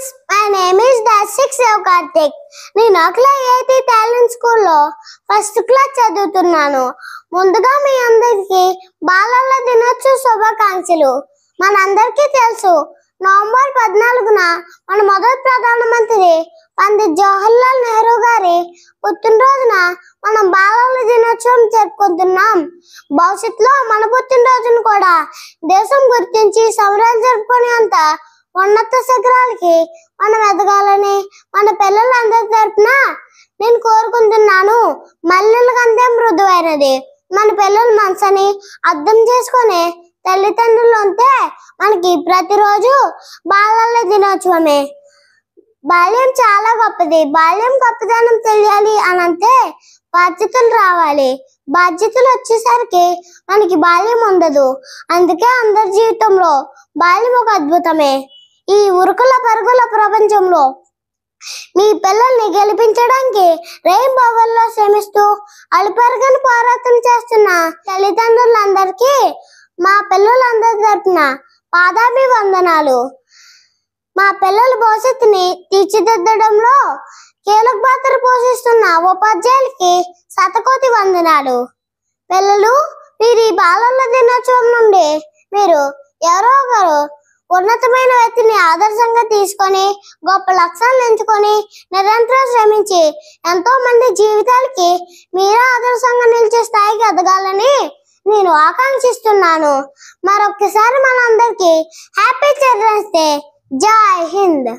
Friends, my name is Darshik Shiv Karthik. నేను Akhila IIT talent స్కూల్లో first class చదువుతున్నాను. ముందుగా మీ అందరికీ బాలల దినోత్సవ శుభాకాంక్షలు. మనందరికీ తెలుసు, నవంబర్ 14న మన మొదటి ప్రధానమంత్రి పండిత్ జవహర్లాల్ నెహ్రూ గారి పుట్టినరోజున మనం బాలల దినోత్సవం జరుపుకుంటున్నాం. భవిష్యత్తులో మన పుట్టినరోజును కూడా దేశం గుర్తించి సంబరాలు జరుపుకునేంత ఉన్నత శిఖరాలకి మనం ఎదగాలని మన పిల్లలందరి తరపున నేను కోరుకుంటున్నాను. మల్లెల కంటే మృదువైనది మన పిల్లల మనసుని అర్థం చేసుకునే తల్లిదండ్రులు ఉంటే మనకి ప్రతిరోజు బాలల దినోత్సవమే. బాల్యం చాలా గొప్పది. బాల్యం గొప్పదనం తెలియాలి అనంటే బాధ్యతలు రావాలి. బాధ్యతలు వచ్చేసరికి మనకి బాల్యం ఉండదు. అందుకే అందరి జీవితంలో బాల్యం ఒక అద్భుతమే. ఈ ఉరుకుల పరుగుల ప్రపంచంలో మీ పిల్లల్ని గెలిపించడానికి రెయిన్బోవల్లో శ్రమిస్తూ అలుపెరగని పోరాటం చేస్తున్న తల్లిదండ్రులందరికీ మా పిల్లలందరి తరపున పాదాభివందనాలు. మా పిల్లల భవిష్యత్తుని తీర్చిదిద్దడంలో కీలక పాత్ర పోషిస్తున్న ఉపాధ్యాయులకి శతకోటి వందనాలు. పిల్లలు, మీరు ఈ బాలల దినోత్సవం నుండి మీరు ఎవరో ఒకరు ఉన్నతమైన వ్యక్తిని ఆదర్శంగా తీసుకొని గొప్ప లక్ష్యాలను ఎంచుకొని నిరంతరం శ్రమించి ఎంతో మంది జీవితాలకి మీరే ఆదర్శంగా నిలిచే స్థాయికి ఎదగాలని నేను ఆకాంక్షిస్తున్నాను. మరొకసారి మనందరికీ హ్యాపీ చిల్డ్రన్స్ డే. జై హింద్.